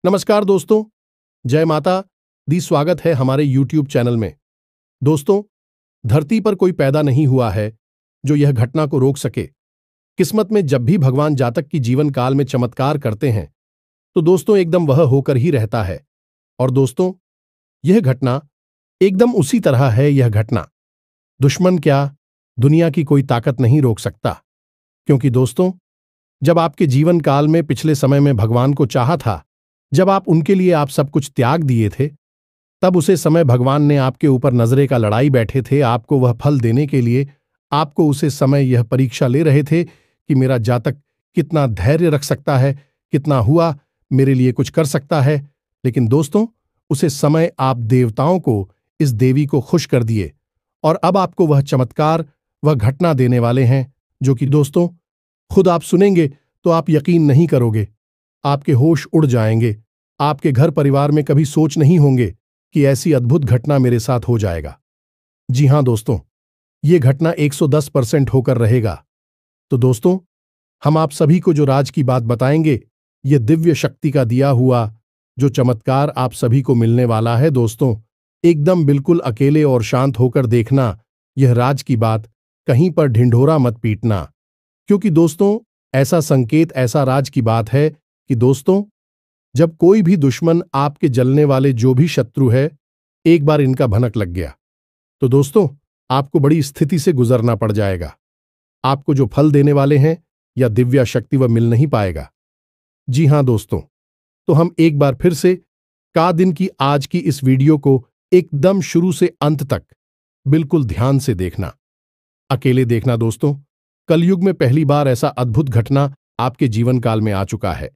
नमस्कार दोस्तों, जय माता दी। स्वागत है हमारे YouTube चैनल में। दोस्तों, धरती पर कोई पैदा नहीं हुआ है जो यह घटना को रोक सके। किस्मत में जब भी भगवान जातक की जीवन काल में चमत्कार करते हैं तो दोस्तों एकदम वह होकर ही रहता है। और दोस्तों, यह घटना एकदम उसी तरह है। यह घटना दुश्मन क्या, दुनिया की कोई ताकत नहीं रोक सकता। क्योंकि दोस्तों, जब आपके जीवन काल में पिछले समय में भगवान को चाहा था, जब आप उनके लिए आप सब कुछ त्याग दिए थे, तब उसे समय भगवान ने आपके ऊपर नजरे का लड़ाई बैठे थे आपको वह फल देने के लिए। आपको उसे समय यह परीक्षा ले रहे थे कि मेरा जातक कितना धैर्य रख सकता है, कितना हुआ मेरे लिए कुछ कर सकता है। लेकिन दोस्तों, उसे समय आप देवताओं को, इस देवी को खुश कर दिए और अब आपको वह चमत्कार, वह घटना देने वाले हैं जो कि दोस्तों खुद आप सुनेंगे तो आप यकीन नहीं करोगे। आपके होश उड़ जाएंगे। आपके घर परिवार में कभी सोच नहीं होंगे कि ऐसी अद्भुत घटना मेरे साथ हो जाएगा। जी हां दोस्तों, ये घटना 110% होकर रहेगा। तो दोस्तों, हम आप सभी को जो राज की बात बताएंगे, ये दिव्य शक्ति का दिया हुआ जो चमत्कार आप सभी को मिलने वाला है। दोस्तों, एकदम बिल्कुल अकेले और शांत होकर देखना यह राज की बात, कहीं पर ढिंढोरा मत पीटना। क्योंकि दोस्तों, ऐसा संकेत, ऐसा राज की बात है कि दोस्तों, जब कोई भी दुश्मन, आपके जलने वाले जो भी शत्रु है, एक बार इनका भनक लग गया तो दोस्तों आपको बड़ी स्थिति से गुजरना पड़ जाएगा। आपको जो फल देने वाले हैं या दिव्या शक्ति वह मिल नहीं पाएगा। जी हां दोस्तों, तो हम एक बार फिर से का दिन की आज की इस वीडियो को एकदम शुरू से अंत तक बिल्कुल ध्यान से देखना, अकेले देखना। दोस्तों, कलयुग में पहली बार ऐसा अद्भुत घटना आपके जीवन काल में आ चुका है,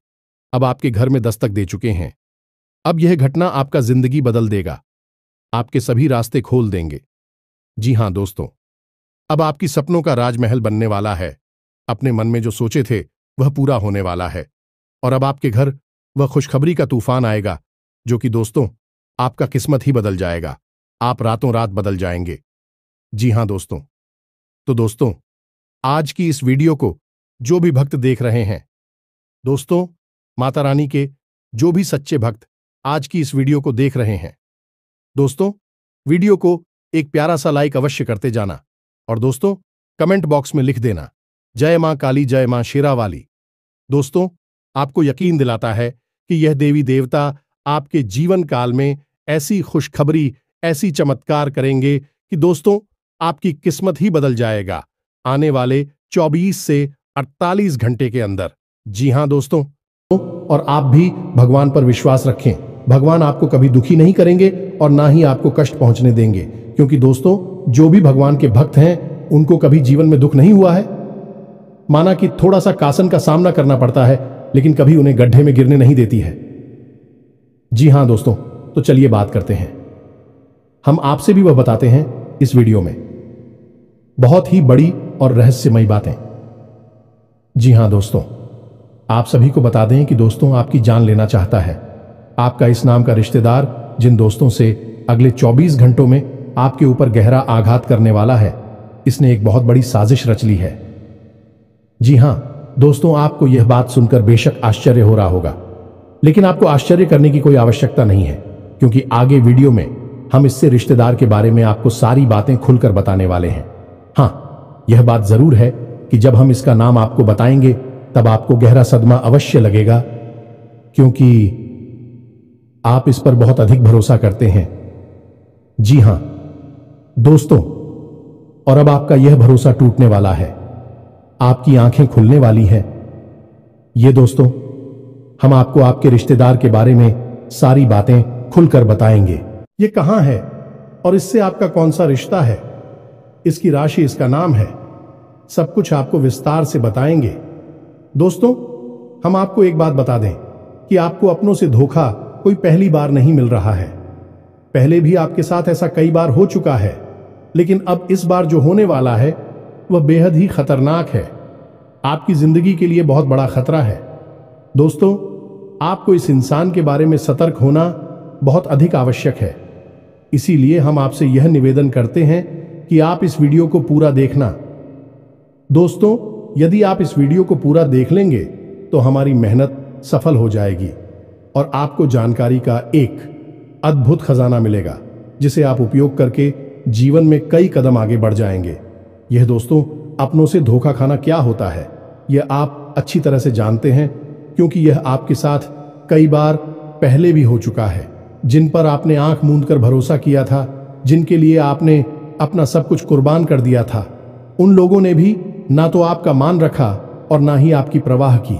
अब आपके घर में दस्तक दे चुके हैं। अब यह घटना आपका जिंदगी बदल देगा, आपके सभी रास्ते खोल देंगे। जी हां दोस्तों, अब आपकी सपनों का राजमहल बनने वाला है। अपने मन में जो सोचे थे वह पूरा होने वाला है और अब आपके घर वह खुशखबरी का तूफान आएगा जो कि दोस्तों आपका किस्मत ही बदल जाएगा। आप रातों रात बदल जाएंगे। जी हां दोस्तों, तो दोस्तों आज की इस वीडियो को जो भी भक्त देख रहे हैं, दोस्तों माता रानी के जो भी सच्चे भक्त आज की इस वीडियो को देख रहे हैं, दोस्तों वीडियो को एक प्यारा सा लाइक अवश्य करते जाना और दोस्तों कमेंट बॉक्स में लिख देना जय मां काली, जय मां शेरावाली। दोस्तों, आपको यकीन दिलाता है कि यह देवी देवता आपके जीवन काल में ऐसी खुशखबरी, ऐसी चमत्कार करेंगे कि दोस्तों आपकी किस्मत ही बदल जाएगा आने वाले 24 से 48 घंटे के अंदर। जी हां दोस्तों, और आप भी भगवान पर विश्वास रखें। भगवान आपको कभी दुखी नहीं करेंगे और ना ही आपको कष्ट पहुंचने देंगे। क्योंकि दोस्तों, जो भी भगवान के भक्त हैं उनको कभी जीवन में दुख नहीं हुआ है। माना कि थोड़ा सा कासन का सामना करना पड़ता है, लेकिन कभी उन्हें गड्ढे में गिरने नहीं देती है। जी हां दोस्तों, तो चलिए बात करते हैं। हम आपसे भी वह बताते हैं इस वीडियो में बहुत ही बड़ी और रहस्यमयी बातें। जी हां दोस्तों, आप सभी को बता दें कि दोस्तों आपकी जान लेना चाहता है। आपका इस नाम का रिश्तेदार जिन दोस्तों से अगले 24 घंटों में आपके ऊपर गहरा आघात करने वाला है, इसने एक बहुत बड़ी साजिश रच ली है। जी हां दोस्तों, आपको यह बात सुनकर बेशक आश्चर्य हो रहा होगा, लेकिन आपको आश्चर्य करने की कोई आवश्यकता नहीं है, क्योंकि आगे वीडियो में हम इससे रिश्तेदार के बारे में आपको सारी बातें खुलकर बताने वाले हैं। हां, यह बात जरूर है कि जब हम इसका नाम आपको बताएंगे तब आपको गहरा सदमा अवश्य लगेगा, क्योंकि आप इस पर बहुत अधिक भरोसा करते हैं। जी हां दोस्तों, और अब आपका यह भरोसा टूटने वाला है, आपकी आंखें खुलने वाली हैं। ये दोस्तों, हम आपको आपके रिश्तेदार के बारे में सारी बातें खुलकर बताएंगे। ये कहां है और इससे आपका कौन सा रिश्ता है, इसकी राशि, इसका नाम है, सब कुछ आपको विस्तार से बताएंगे। दोस्तों, हम आपको एक बात बता दें कि आपको अपनों से धोखा कोई पहली बार नहीं मिल रहा है। पहले भी आपके साथ ऐसा कई बार हो चुका है, लेकिन अब इस बार जो होने वाला है वह बेहद ही खतरनाक है। आपकी जिंदगी के लिए बहुत बड़ा खतरा है। दोस्तों, आपको इस इंसान के बारे में सतर्क होना बहुत अधिक आवश्यक है। इसीलिए हम आपसे यह निवेदन करते हैं कि आप इस वीडियो को पूरा देखना। दोस्तों, यदि आप इस वीडियो को पूरा देख लेंगे तो हमारी मेहनत सफल हो जाएगी। और आपको जानकारी का एक अद्भुत खजाना मिलेगा जिसे आप उपयोग करके जीवन में कई कदम आगे बढ़ जाएंगे। यह दोस्तों, अपनों से धोखा खाना क्या होता है यह आप अच्छी तरह से जानते हैं, क्योंकि यह आपके साथ कई बार पहले भी हो चुका है। जिन पर आपने आंख मूंद कर भरोसा किया था, जिनके लिए आपने अपना सब कुछ कुर्बान कर दिया था, उन लोगों ने भी ना तो आपका मान रखा और ना ही आपकी परवाह की।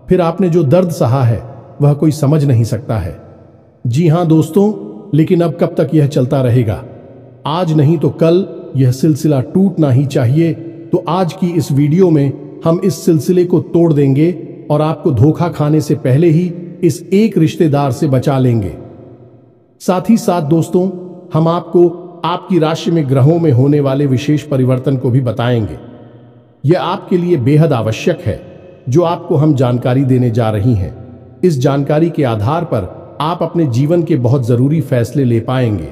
फिर आपने जो दर्द सहा है वह कोई समझ नहीं सकता है। जी हां दोस्तों, लेकिन अब कब तक यह चलता रहेगा? आज नहीं तो कल यह सिलसिला टूटना ही चाहिए। तो आज की इस वीडियो में हम इस सिलसिले को तोड़ देंगे और आपको धोखा खाने से पहले ही इस एक रिश्तेदार से बचा लेंगे। साथ ही साथ दोस्तों, हम आपको आपकी राशि में ग्रहों में होने वाले विशेष परिवर्तन को भी बताएंगे। यह आपके लिए बेहद आवश्यक है जो आपको हम जानकारी देने जा रही हैं। इस जानकारी के आधार पर आप अपने जीवन के बहुत जरूरी फैसले ले पाएंगे।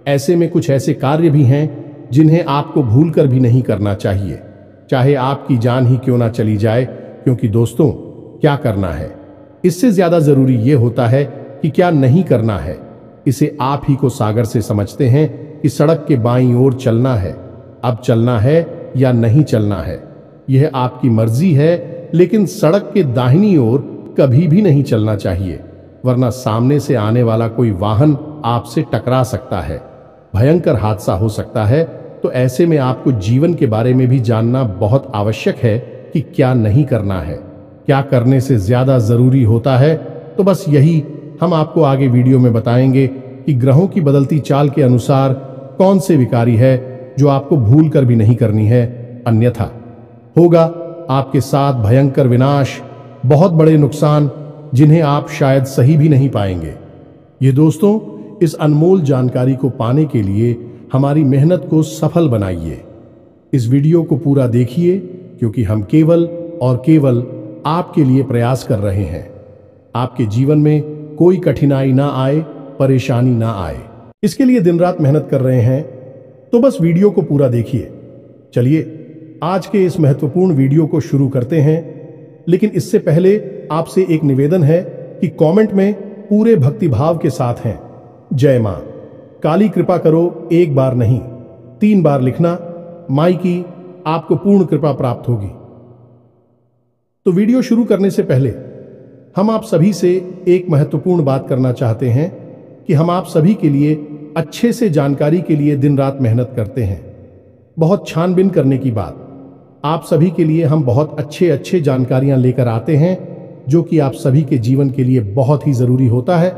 ऐसे में कुछ ऐसे कार्य भी हैं जिन्हें आपको भूलकर भी नहीं करना चाहिए, चाहे आपकी जान ही क्यों ना चली जाए। क्योंकि दोस्तों, क्या करना है इससे ज्यादा जरूरी यह होता है कि क्या नहीं करना है। इसे आप ही को सागर से समझते हैं कि सड़क के बाईं ओर चलना है, अब चलना है या नहीं चलना है यह आपकी मर्जी है, लेकिन सड़क के दाहिनी ओर कभी भी नहीं चलना चाहिए, वरना सामने से आने वाला कोई वाहन आपसे टकरा सकता है, भयंकर हादसा हो सकता है। तो ऐसे में आपको जीवन के बारे में भी जानना बहुत आवश्यक है कि क्या नहीं करना है, क्या करने से ज्यादा जरूरी होता है। तो बस यही हम आपको आगे वीडियो में बताएंगे कि ग्रहों की बदलती चाल के अनुसार कौन से विकारी है जो आपको भूल कर भी नहीं करनी है, अन्यथा होगा आपके साथ भयंकर विनाश, बहुत बड़े नुकसान जिन्हें आप शायद सही भी नहीं पाएंगे। ये दोस्तों, इस अनमोल जानकारी को पाने के लिए हमारी मेहनत को सफल बनाइए। इस वीडियो को पूरा देखिए, क्योंकि हम केवल और केवल आपके लिए प्रयास कर रहे हैं। आपके जीवन में कोई कठिनाई ना आए, परेशानी ना आए, इसके लिए दिन रात मेहनत कर रहे हैं। तो बस वीडियो को पूरा देखिए। चलिए आज के इस महत्वपूर्ण वीडियो को शुरू करते हैं, लेकिन इससे पहले आपसे एक निवेदन है कि कमेंट में पूरे भक्तिभाव के साथ हैं जय मां काली कृपा करो, एक बार नहीं 3 बार लिखना। माई की आपको पूर्ण कृपा प्राप्त होगी। तो वीडियो शुरू करने से पहले हम आप सभी से एक महत्वपूर्ण बात करना चाहते हैं कि हम आप सभी के लिए अच्छे से जानकारी के लिए दिन रात मेहनत करते हैं। बहुत छानबीन करने की बात, आप सभी के लिए हम बहुत अच्छे जानकारियां लेकर आते हैं जो कि आप सभी के जीवन के लिए बहुत ही जरूरी होता है।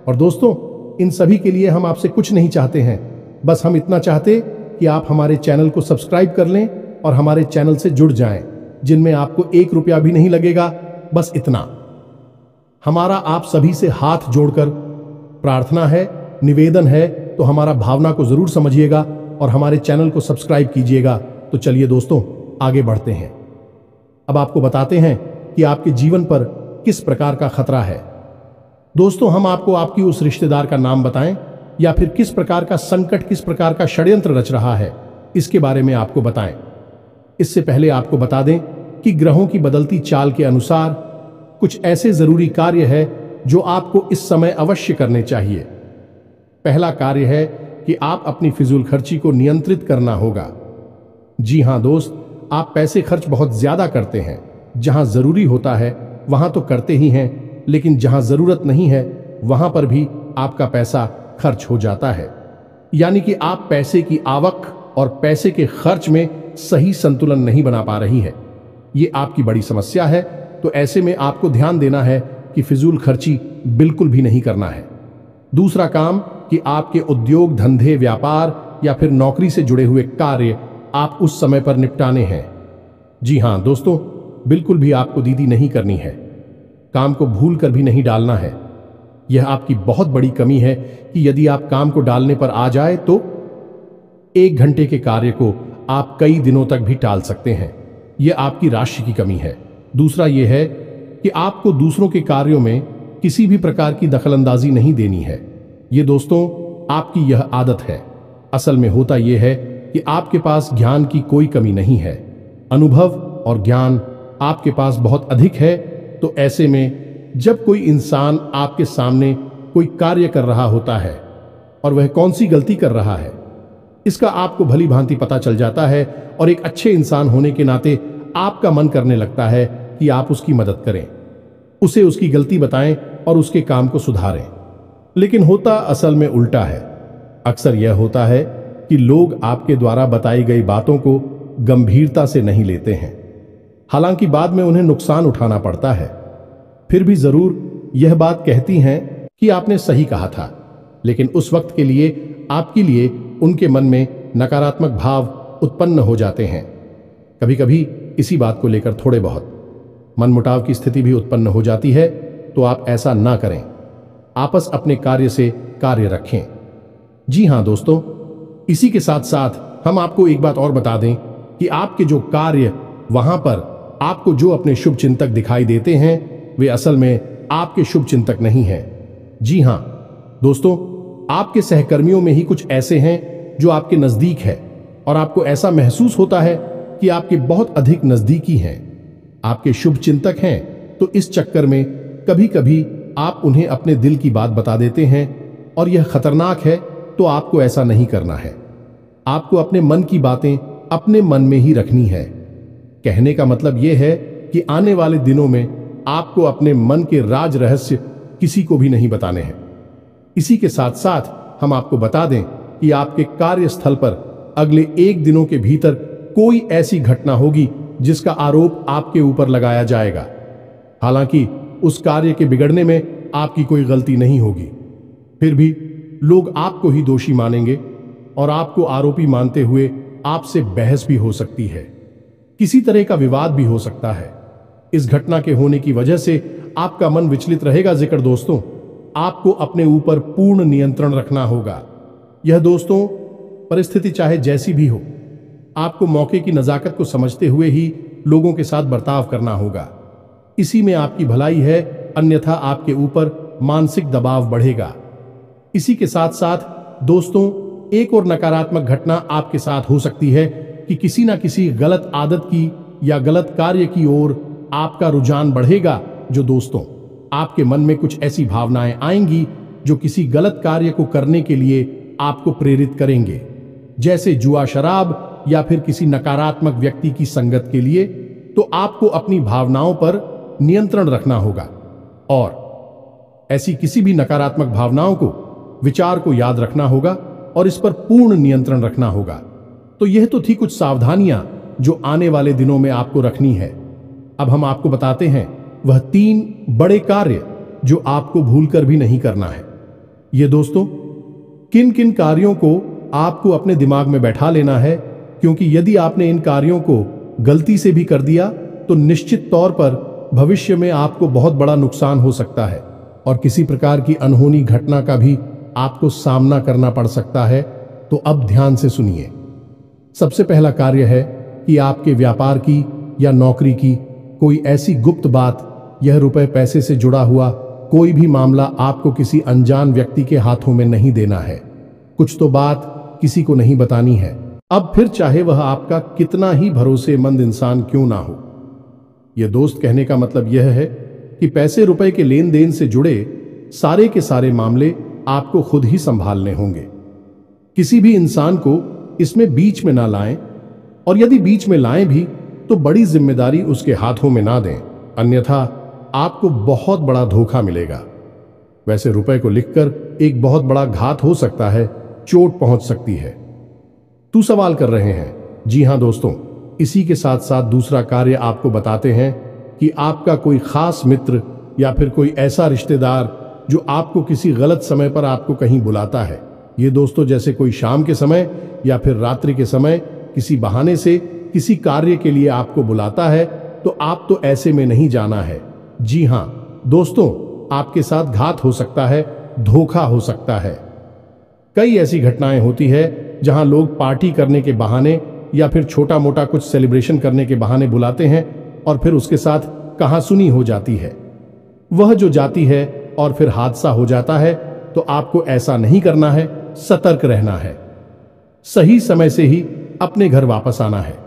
और दोस्तों, इन सभी के लिए हम आपसे कुछ नहीं चाहते हैं, बस हम इतना चाहते कि आप हमारे चैनल को सब्सक्राइब कर लें और हमारे चैनल से जुड़ जाएं, जिनमें आपको 1 रुपया भी नहीं लगेगा। बस इतना हमारा आप सभी से हाथ जोड़कर प्रार्थना है, निवेदन है। तो हमारा भावना को जरूर समझिएगा और हमारे चैनल को सब्सक्राइब कीजिएगा। तो चलिए दोस्तों, आगे बढ़ते हैं। अब आपको बताते हैं कि आपके जीवन पर किस प्रकार का खतरा है। दोस्तों, हम आपको आपकी उस रिश्तेदार का नाम बताएं या फिर किस प्रकार का संकट, किस प्रकार का षड्यंत्र रच रहा है, इसके बारे में आपको बताएं। इससे पहले आपको बता दें कि ग्रहों की बदलती चाल के अनुसार कुछ ऐसे जरूरी कार्य है जो आपको इस समय अवश्य करने चाहिए। पहला कार्य है कि आप अपनी फिजूल खर्ची को नियंत्रित करना होगा। जी हां दोस्त, आप पैसे खर्च बहुत ज्यादा करते हैं। जहां जरूरी होता है वहां तो करते ही हैं, लेकिन जहां जरूरत नहीं है वहां पर भी आपका पैसा खर्च हो जाता है। यानी कि आप पैसे की आवक और पैसे के खर्च में सही संतुलन नहीं बना पा रही है। ये आपकी बड़ी समस्या है। तो ऐसे में आपको ध्यान देना है कि फिजूल खर्ची बिल्कुल भी नहीं करना है। दूसरा काम कि आपके उद्योग, धंधे, व्यापार या फिर नौकरी से जुड़े हुए कार्य आप उस समय पर निपटाने हैं। जी हां दोस्तों, बिल्कुल भी आपको दीदी नहीं करनी है, काम को भूल कर भी नहीं डालना है। यह आपकी बहुत बड़ी कमी है कि यदि आप काम को डालने पर आ जाए तो 1 घंटे के कार्य को आप कई दिनों तक भी टाल सकते हैं। यह आपकी राशि की कमी है। दूसरा यह है कि आपको दूसरों के कार्यों में किसी भी प्रकार की दखलंदाजी नहीं देनी है। ये दोस्तों, आपकी यह आदत है। असल में होता यह है कि आपके पास ज्ञान की कोई कमी नहीं है, अनुभव और ज्ञान आपके पास बहुत अधिक है। तो ऐसे में जब कोई इंसान आपके सामने कोई कार्य कर रहा होता है और वह कौन सी गलती कर रहा है, इसका आपको भली भांति पता चल जाता है और एक अच्छे इंसान होने के नाते आपका मन करने लगता है कि आप उसकी मदद करें, उसे उसकी गलती बताएं और उसके काम को सुधारें। लेकिन होता असल में उल्टा है। अक्सर यह होता है कि लोग आपके द्वारा बताई गई बातों को गंभीरता से नहीं लेते हैं। हालांकि बाद में उन्हें नुकसान उठाना पड़ता है। फिर भी जरूर यह बात कहती हैं कि आपने सही कहा था, लेकिन उस वक्त के लिए आपके लिए उनके मन में नकारात्मक भाव उत्पन्न हो जाते हैं। कभी कभी इसी बात को लेकर थोड़े बहुत मनमुटाव की स्थिति भी उत्पन्न हो जाती है। तो आप ऐसा ना करें, आपस अपने कार्य से कार्य रखें। जी हां दोस्तों, इसी के साथ साथ हम आपको एक बात और बता दें कि आपके जो कार्य वहां पर आपको जो अपने शुभ चिंतक दिखाई देते हैं, वे असल में आपके शुभ चिंतक नहीं हैं। जी हां दोस्तों, आपके सहकर्मियों में ही कुछ ऐसे हैं जो आपके नजदीक है और आपको ऐसा महसूस होता है कि आपके बहुत अधिक नजदीकी हैं, आपके शुभ चिंतक हैं। तो इस चक्कर में कभी कभी आप उन्हें अपने दिल की बात बता देते हैं और यह खतरनाक है। तो आपको ऐसा नहीं करना है। आपको अपने मन की बातें अपने मन में ही रखनी है। कहने का मतलब यह है कि आने वाले दिनों में आपको अपने मन के राज रहस्य किसी को भी नहीं बताने हैं। इसी के साथ साथ हम आपको बता दें कि आपके कार्यस्थल पर अगले 1 दिनों के भीतर कोई ऐसी घटना होगी जिसका आरोप आपके ऊपर लगाया जाएगा। हालांकि उस कार्य के बिगड़ने में आपकी कोई गलती नहीं होगी, फिर भी लोग आपको ही दोषी मानेंगे और आपको आरोपी मानते हुए आपसे बहस भी हो सकती है। किसी तरह का विवाद भी हो सकता है। इस घटना के होने की वजह से आपका मन विचलित रहेगा। जिक्र दोस्तों, आपको अपने ऊपर पूर्ण नियंत्रण रखना होगा। यह दोस्तों परिस्थिति चाहे जैसी भी हो, आपको मौके की नजाकत को समझते हुए ही लोगों के साथ बर्ताव करना होगा। इसी में आपकी भलाई है, अन्यथा आपके ऊपर मानसिक दबाव बढ़ेगा। इसी के साथ साथ दोस्तों, एक और नकारात्मक घटना आपके साथ हो सकती है कि किसी ना किसी गलत आदत की या गलत कार्य की ओर आपका रुझान बढ़ेगा। जो दोस्तों, आपके मन में कुछ ऐसी भावनाएं आएंगी जो किसी गलत कार्य को करने के लिए आपको प्रेरित करेंगे, जैसे जुआ, शराब या फिर किसी नकारात्मक व्यक्ति की संगत के लिए। तो आपको अपनी भावनाओं पर नियंत्रण रखना होगा और ऐसी किसी भी नकारात्मक भावनाओं को, विचार को याद रखना होगा और इस पर पूर्ण नियंत्रण रखना होगा। तो यह तो थी कुछ सावधानियां जो आने वाले दिनों में आपको रखनी है। अब हम आपको बताते हैं वह 3 बड़े कार्य जो आपको भूलकर भी नहीं करना है। ये दोस्तों, किन किन कार्यों को आपको अपने दिमाग में बैठा लेना है, क्योंकि यदि आपने इन कार्यों को गलती से भी कर दिया तो निश्चित तौर पर भविष्य में आपको बहुत बड़ा नुकसान हो सकता है और किसी प्रकार की अनहोनी घटना का भी आपको सामना करना पड़ सकता है। तो अब ध्यान से सुनिए। सबसे पहला कार्य है कि आपके व्यापार की या नौकरी की कोई ऐसी गुप्त बात, यह रुपए पैसे से जुड़ा हुआ कोई भी मामला आपको किसी अनजान व्यक्ति के हाथों में नहीं देना है। कुछ तो बात किसी को नहीं बतानी है। अब फिर चाहे वह आपका कितना ही भरोसेमंद इंसान क्यों ना हो। यह दोस्त, कहने का मतलब यह है कि पैसे रुपए के लेन देन से जुड़े सारे के सारे मामले आपको खुद ही संभालने होंगे। किसी भी इंसान को इसमें बीच में ना लाएं, और यदि बीच में लाएं भी तो बड़ी जिम्मेदारी उसके हाथों में ना दें, अन्यथा आपको बहुत बड़ा धोखा मिलेगा। वैसे रुपए को लिखकर एक बहुत बड़ा घात हो सकता है, चोट पहुंच सकती है। तू सवाल कर रहे हैं? जी हां दोस्तों, इसी के साथ साथ दूसरा कार्य आपको बताते हैं कि आपका कोई खास मित्र या फिर कोई ऐसा रिश्तेदार जो आपको किसी गलत समय पर आपको कहीं बुलाता है। ये दोस्तों, जैसे कोई शाम के समय या फिर रात्रि के समय किसी बहाने से किसी कार्य के लिए आपको बुलाता है, तो आप तो ऐसे में नहीं जाना है। जी हां दोस्तों, आपके साथ घात हो सकता है, धोखा हो सकता है। कई ऐसी घटनाएं होती है जहां लोग पार्टी करने के बहाने या फिर छोटा मोटा कुछ सेलिब्रेशन करने के बहाने बुलाते हैं और फिर उसके साथ कहासुनी हो जाती है। वह जो जाती है और फिर हादसा हो जाता है। तो आपको ऐसा नहीं करना है, सतर्क रहना है। सही समय से ही अपने घर वापस आना है।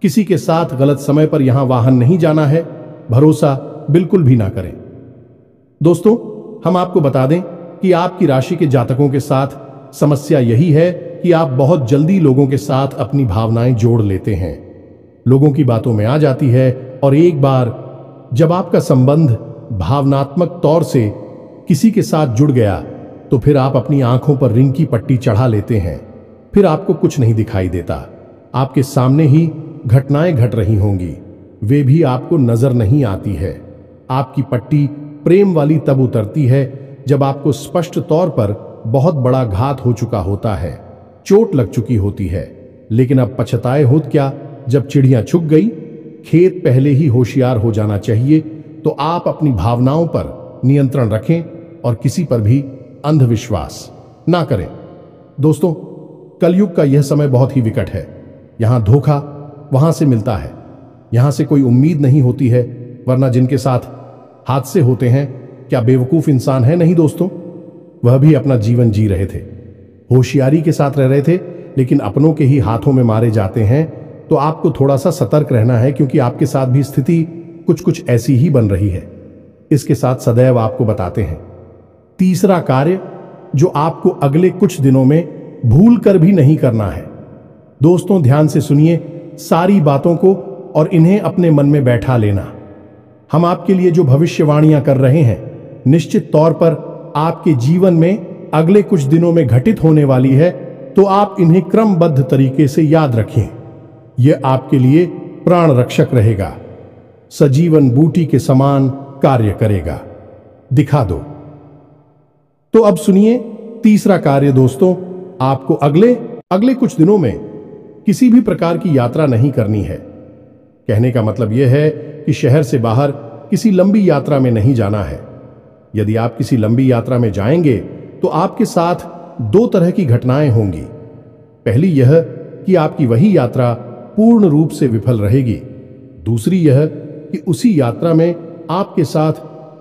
किसी के साथ गलत समय पर यहां वाहन नहीं जाना है। भरोसा बिल्कुल भी ना करें। दोस्तों, हम आपको बता दें कि आपकी राशि के जातकों के साथ समस्या यही है कि आप बहुत जल्दी लोगों के साथ अपनी भावनाएं जोड़ लेते हैं, लोगों की बातों में आ जाती है, और एक बार जब आपका संबंध भावनात्मक तौर से किसी के साथ जुड़ गया तो फिर आप अपनी आंखों पर रिंग की पट्टी चढ़ा लेते हैं। फिर आपको कुछ नहीं दिखाई देता, आपके सामने ही घटनाएं घट रही होंगी, वे भी आपको नजर नहीं आती है। आपकी पट्टी प्रेम वाली तब उतरती है जब आपको स्पष्ट तौर पर बहुत बड़ा घात हो चुका होता है, चोट लग चुकी होती है। लेकिन अब पछताए होत क्या, जब चिड़ियां छुप गई, खेत पहले ही होशियार हो जाना चाहिए। तो आप अपनी भावनाओं पर नियंत्रण रखें और किसी पर भी अंधविश्वास ना करें। दोस्तों, कलयुग का यह समय बहुत ही विकट है। यहां धोखा वहां से मिलता है, यहां से कोई उम्मीद नहीं होती है, वरना जिनके साथ हादसे होते हैं क्या बेवकूफ इंसान है? नहीं दोस्तों, वह भी अपना जीवन जी रहे थे, होशियारी के साथ रह रहे थे, लेकिन अपनों के ही हाथों में मारे जाते हैं। तो आपको थोड़ा सा सतर्क रहना है, क्योंकि आपके साथ भी स्थिति कुछ ऐसी ही बन रही है। इसके साथ सदैव आपको बताते हैं, तीसरा कार्य जो आपको अगले कुछ दिनों में भूल कर भी नहीं करना है। दोस्तों, ध्यान से सुनिए सारी बातों को और इन्हें अपने मन में बैठा लेना। हम आपके लिए जो भविष्यवाणियां कर रहे हैं, निश्चित तौर पर आपके जीवन में अगले कुछ दिनों में घटित होने वाली है, तो आप इन्हें क्रमबद्ध तरीके से याद रखें। यह आपके लिए प्राण रक्षक रहेगा, सजीवन बूटी के समान कार्य करेगा। दिखा दो। तो अब सुनिए तीसरा कार्य। दोस्तों, आपको अगले कुछ दिनों में किसी भी प्रकार की यात्रा नहीं करनी है। कहने का मतलब यह है कि शहर से बाहर किसी लंबी यात्रा में नहीं जाना है। यदि आप किसी लंबी यात्रा में जाएंगे तो आपके साथ दो तरह की घटनाएं होंगी। पहली यह कि आपकी वही यात्रा पूर्ण रूप से विफल रहेगी। दूसरी यह कि उसी यात्रा में आपके साथ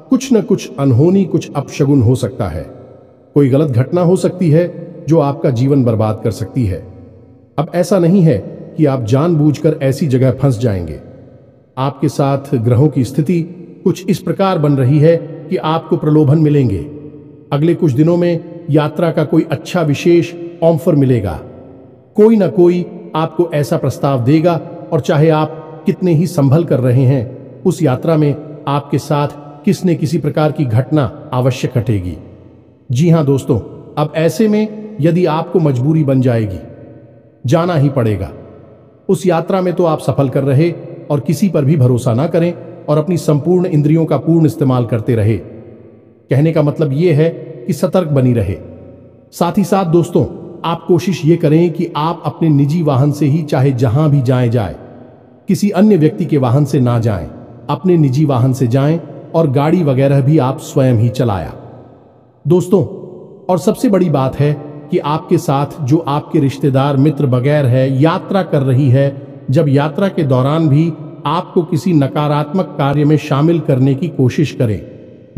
कुछ न कुछ अनहोनी, कुछ अपशगुन हो सकता है। कोई गलत घटना हो सकती है जो आपका जीवन बर्बाद कर सकती है। अब ऐसा नहीं है कि आप जानबूझकर ऐसी जगह फंस जाएंगे। आपके साथ ग्रहों की स्थिति कुछ इस प्रकार बन रही है कि आपको प्रलोभन मिलेंगे। अगले कुछ दिनों में यात्रा का कोई अच्छा विशेष ऑफर मिलेगा। कोई ना कोई आपको ऐसा प्रस्ताव देगा, और चाहे आप कितने ही संभल कर रहे हैं, उस यात्रा में आपके साथ किसी न किसी प्रकार की घटना अवश्य घटेगी। जी हां दोस्तों, अब ऐसे में यदि आपको मजबूरी बन जाएगी, जाना ही पड़ेगा। उस यात्रा में तो आप सफल कर रहे और किसी पर भी भरोसा ना करें और अपनी संपूर्ण इंद्रियों का पूर्ण इस्तेमाल करते रहे। कहने का मतलब यह है कि सतर्क बनी रहे। साथ ही साथ दोस्तों, आप कोशिश ये करें कि आप अपने निजी वाहन से ही चाहे जहां भी जाए, किसी अन्य व्यक्ति के वाहन से ना जाएं, अपने निजी वाहन से जाएं, और गाड़ी वगैरह भी आप स्वयं ही चलाया। दोस्तों, और सबसे बड़ी बात है कि आपके साथ जो आपके रिश्तेदार, मित्र वगैरह है, यात्रा कर रही है, जब यात्रा के दौरान भी आपको किसी नकारात्मक कार्य में शामिल करने की कोशिश करें,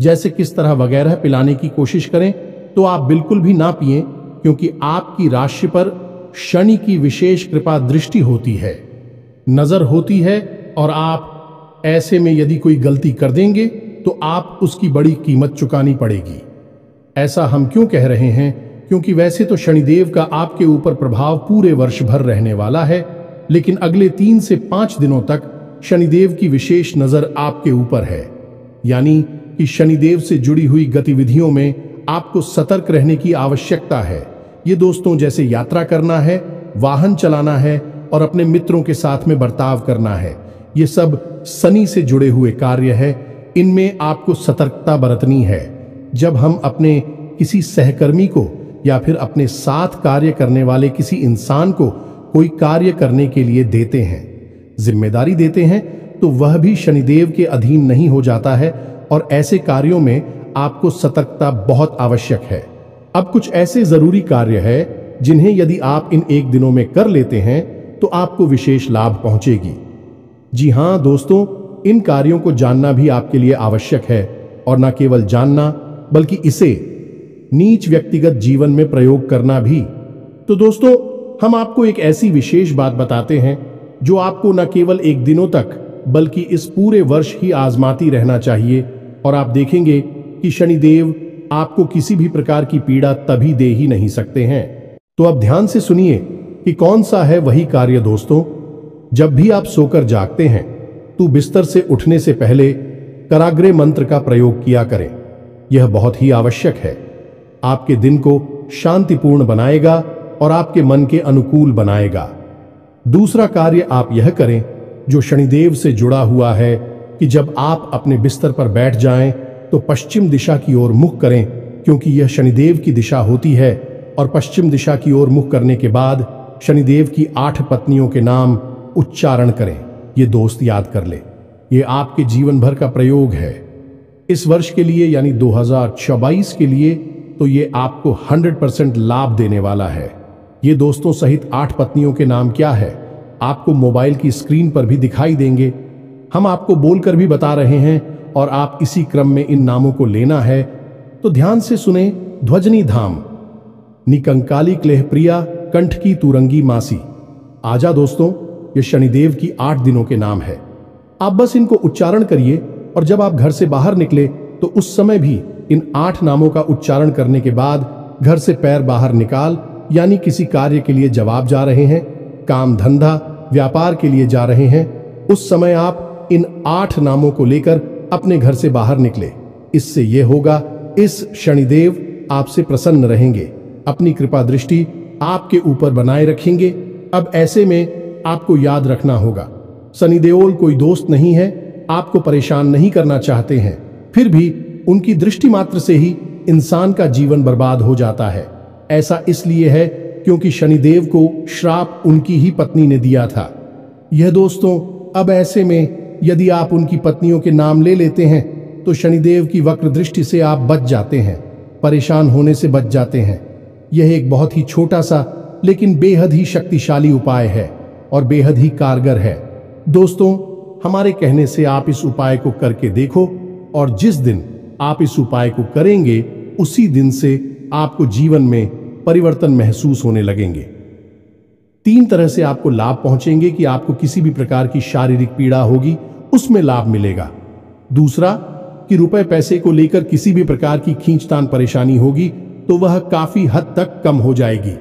जैसे किस तरह वगैरह पिलाने की कोशिश करें, तो आप बिल्कुल भी ना पिएं, क्योंकि आपकी राशि पर शनि की विशेष कृपा दृष्टि होती है, नजर होती है, और आप ऐसे में यदि कोई गलती कर देंगे तो आप उसकी बड़ी कीमत चुकानी पड़ेगी। ऐसा हम क्यों कह रहे हैं? क्योंकि वैसे तो शनिदेव का आपके ऊपर प्रभाव पूरे वर्ष भर रहने वाला है, लेकिन अगले 3 से 5 दिनों तक शनिदेव की विशेष नजर आपके ऊपर है। यानी कि शनिदेव से जुड़ी हुई गतिविधियों में आपको सतर्क रहने की आवश्यकता है। ये दोस्तों, जैसे यात्रा करना है, वाहन चलाना है और अपने मित्रों के साथ में बर्ताव करना है, ये सब शनि से जुड़े हुए कार्य है। इनमें आपको सतर्कता बरतनी है। जब हम अपने किसी सहकर्मी को या फिर अपने साथ कार्य करने वाले किसी इंसान को कोई कार्य करने के लिए देते हैं, जिम्मेदारी देते हैं, तो वह भी शनिदेव के अधीन नहीं हो जाता है, और ऐसे कार्यों में आपको सतर्कता बहुत आवश्यक है। अब कुछ ऐसे जरूरी कार्य है जिन्हें यदि आप इन 1 दिनों में कर लेते हैं तो आपको विशेष लाभ पहुंचेगी। जी हां दोस्तों, इन कार्यों को जानना भी आपके लिए आवश्यक है, और न केवल जानना बल्कि इसे नीच व्यक्तिगत जीवन में प्रयोग करना भी। तो दोस्तों, हम आपको एक ऐसी विशेष बात बताते हैं जो आपको न केवल 1 दिनों तक बल्कि इस पूरे वर्ष ही आजमाती रहना चाहिए, और आप देखेंगे कि शनिदेव आपको किसी भी प्रकार की पीड़ा तभी दे ही नहीं सकते हैं। तो अब ध्यान से सुनिए कि कौन सा है वही कार्य दोस्तों। जब भी आप सोकर जागते हैं तो बिस्तर से उठने से पहले कराग्रे मंत्र का प्रयोग किया करें। यह बहुत ही आवश्यक है। आपके दिन को शांतिपूर्ण बनाएगा और आपके मन के अनुकूल बनाएगा। दूसरा कार्य आप यह करें जो शनिदेव से जुड़ा हुआ है कि जब आप अपने बिस्तर पर बैठ जाएं तो पश्चिम दिशा की ओर मुख करें, क्योंकि यह शनिदेव की दिशा होती है। और पश्चिम दिशा की ओर मुख करने के बाद शनिदेव की 8 पत्नियों के नाम उच्चारण करें। ये दोस्त याद कर ले, ये आपके जीवन भर का प्रयोग है। इस वर्ष के लिए यानी 2024 के लिए तो ये आपको 100% लाभ देने वाला है। ये दोस्तों सहित 8 पत्नियों के नाम क्या है आपको मोबाइल की स्क्रीन पर भी दिखाई देंगे। हम आपको बोलकर भी बता रहे हैं और आप इसी क्रम में इन नामों को लेना है। तो ध्यान से सुने। ध्वजनी धाम, निकंकाली क्लेह प्रिया, कंठ की तुरंगी मासी। आजा दोस्तों, ये शनिदेव की 8 दिनों के नाम है। आप बस इनको उच्चारण करिए और जब आप घर से बाहर निकले तो उस समय भी इन 8 नामों का उच्चारण करने के बाद घर से पैर बाहर निकाल, यानी किसी कार्य के लिए जवाब जा रहे हैं, काम धंधा व्यापार के लिए जा रहे हैं, उस समय आप इन 8 नामों को लेकर अपने घर से बाहर निकले। इससे यह होगा, इस शनिदेव आपसे प्रसन्न रहेंगे, अपनी कृपा दृष्टि आपके ऊपर बनाए रखेंगे। अब ऐसे में आपको याद रखना होगा, शनिदेव कोई दोस्त नहीं है, आपको परेशान नहीं करना चाहते हैं, फिर भी उनकी दृष्टि मात्र से ही इंसान का जीवन बर्बाद हो जाता है। ऐसा इसलिए है क्योंकि शनिदेव को श्राप उनकी ही पत्नी ने दिया था। यह दोस्तों, अब ऐसे में यदि आप उनकी पत्नियों के नाम ले लेते हैं तो शनिदेव की वक्र दृष्टि से आप बच जाते हैं, परेशान होने से बच जाते हैं। यह एक बहुत ही छोटा सा लेकिन बेहद ही शक्तिशाली उपाय है और बेहद ही कारगर है। दोस्तों, हमारे कहने से आप इस उपाय को करके देखो और जिस दिन आप इस उपाय को करेंगे उसी दिन से आपको जीवन में परिवर्तन महसूस होने लगेंगे। 3 तरह से आपको लाभ पहुंचेंगे कि आपको किसी भी प्रकार की शारीरिक पीड़ा होगी उसमें लाभ मिलेगा। दूसरा कि रुपए पैसे को लेकर किसी भी प्रकार की खींचतान परेशानी होगी तो वह काफी हद तक कम हो जाएगी,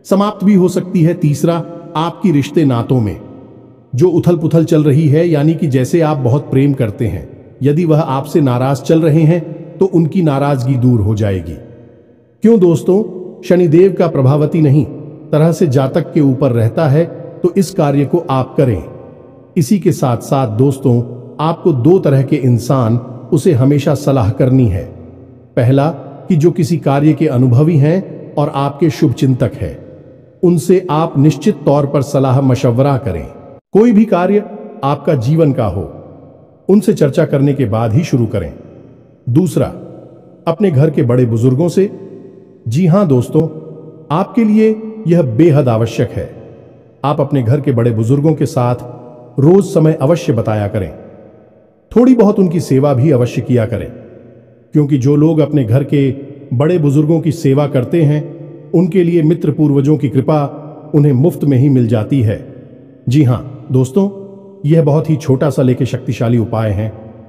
समाप्त भी हो सकती है। तीसरा, आपकी रिश्ते नातों में जो उथल पुथल चल रही है, यानी कि जैसे आप बहुत प्रेम करते हैं, यदि वह आपसे नाराज चल रहे हैं तो उनकी नाराजगी दूर हो जाएगी। क्यों दोस्तों, शनिदेव का प्रभावती नहीं तरह से जातक के ऊपर रहता है, तो इस कार्य को आप करें। इसी के साथ साथ दोस्तों, आपको 2 तरह के इंसान उसे हमेशा सलाह करनी है। पहला कि जो किसी कार्य के अनुभवी हैं और आपके शुभ चिंतक हैं, उनसे आप निश्चित तौर पर सलाह मशवरा करें। कोई भी कार्य आपका जीवन का हो, उनसे चर्चा करने के बाद ही शुरू करें। दूसरा, अपने घर के बड़े बुजुर्गों से। जी हां दोस्तों, आपके लिए यह बेहद आवश्यक है। आप अपने घर के बड़े बुजुर्गों के साथ रोज समय अवश्य बताया करें। थोड़ी बहुत उनकी सेवा भी अवश्य किया करें, क्योंकि जो लोग अपने घर के बड़े बुजुर्गों की सेवा करते हैं उनके लिए मित्र पूर्वजों की कृपा उन्हें मुफ्त में ही मिल जाती है। जी हां दोस्तों, यह बहुत ही छोटा सा लेकिन शक्तिशाली उपाय है।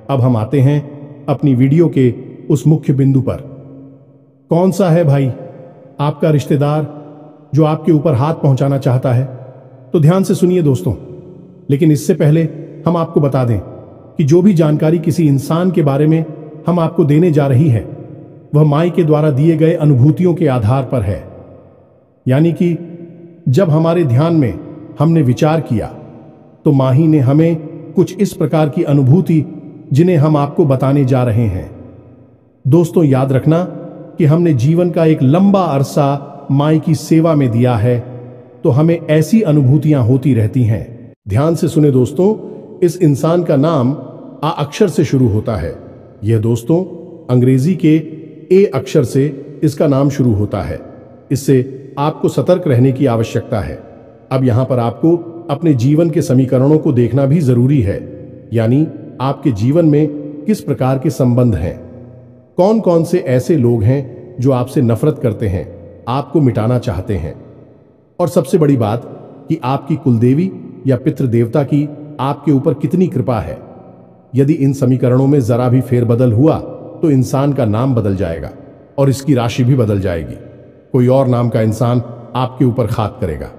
अब हम आते हैं अपनी वीडियो के उस मुख्य बिंदु पर। कौन सा है भाई आपका रिश्तेदार जो आपके ऊपर हाथ पहुंचाना चाहता है? तो ध्यान से सुनिए दोस्तों, लेकिन इससे पहले हम आपको बता दें कि जो भी जानकारी किसी इंसान के बारे में हम आपको देने जा रही है वह माई के द्वारा दिए गए अनुभूतियों के आधार पर है। यानी कि जब हमारे ध्यान में हमने विचार किया तो माही ने हमें कुछ इस प्रकार की अनुभूति जिन्हें हम आपको बताने जा रहे हैं। दोस्तों, याद रखना कि हमने जीवन का एक लंबा अरसा माई की सेवा में दिया है, तो हमें ऐसी अनुभूतियां होती रहती हैं। ध्यान से सुने दोस्तों, इस इंसान का नाम आ अक्षर से शुरू होता है। यह दोस्तों अंग्रेजी के ए अक्षर से इसका नाम शुरू होता है। इससे आपको सतर्क रहने की आवश्यकता है। अब यहां पर आपको अपने जीवन के समीकरणों को देखना भी जरूरी है, यानी आपके जीवन में किस प्रकार के संबंध हैं, कौन कौन से ऐसे लोग हैं जो आपसे नफरत करते हैं, आपको मिटाना चाहते हैं, और सबसे बड़ी बात कि आपकी कुलदेवी या पितृ देवता की आपके ऊपर कितनी कृपा है। यदि इन समीकरणों में जरा भी फेरबदल हुआ तो इंसान का नाम बदल जाएगा और इसकी राशि भी बदल जाएगी। कोई और नाम का इंसान आपके ऊपर घात करेगा।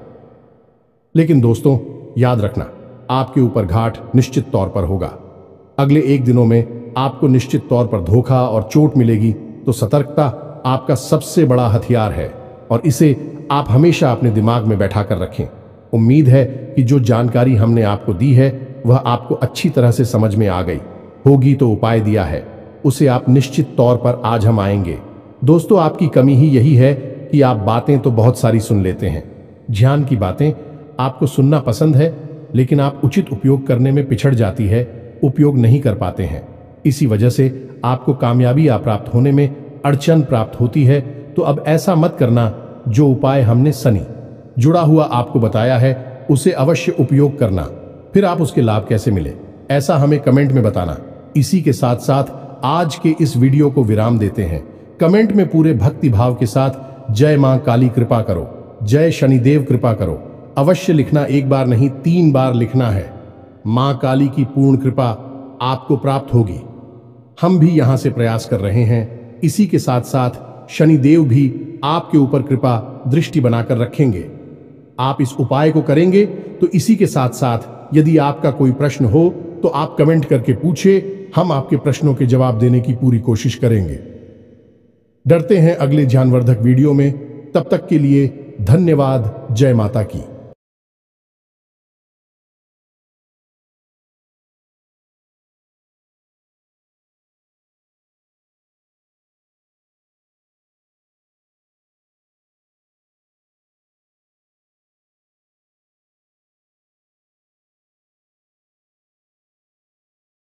लेकिन दोस्तों, याद रखना, आपके ऊपर घाट निश्चित तौर पर होगा। अगले 1 दिनों में आपको निश्चित तौर पर धोखा और चोट मिलेगी। तो सतर्कता आपका सबसे बड़ा हथियार है और इसे आप हमेशा अपने दिमाग में बैठा कर रखें। उम्मीद है कि जो जानकारी हमने आपको दी है वह आपको अच्छी तरह से समझ में आ गई होगी। तो उपाय दिया है उसे आप निश्चित तौर पर आज हम आएंगे। दोस्तों, आपकी कमी ही यही है कि आप बातें तो बहुत सारी सुन लेते हैं। ज्ञान की बातें आपको सुनना पसंद है, लेकिन आप उचित उपयोग करने में पिछड़ जाती है, उपयोग नहीं कर पाते हैं। इसी वजह से आपको कामयाबी प्राप्त होने में अड़चन प्राप्त होती है। तो अब ऐसा मत करना। जो उपाय हमने सनी जुड़ा हुआ आपको बताया है उसे अवश्य उपयोग करना। फिर आप उसके लाभ कैसे मिले, ऐसा हमें कमेंट में बताना। इसी के साथ साथ आज के इस वीडियो को विराम देते हैं। कमेंट में पूरे भक्ति भाव के साथ जय मां काली कृपा करो, जय शनिदेव कृपा करो अवश्य लिखना। 1 बार नहीं 3 बार लिखना है। मां काली की पूर्ण कृपा आपको प्राप्त होगी। हम भी यहां से प्रयास कर रहे हैं। इसी के साथ साथ शनिदेव भी आपके ऊपर कृपा दृष्टि बनाकर रखेंगे। आप इस उपाय को करेंगे तो इसी के साथ साथ यदि आपका कोई प्रश्न हो तो आप कमेंट करके पूछे। हम आपके प्रश्नों के जवाब देने की पूरी कोशिश करेंगे। डरते हैं अगले ज्ञानवर्धक वीडियो में। तब तक के लिए धन्यवाद। जय माता की।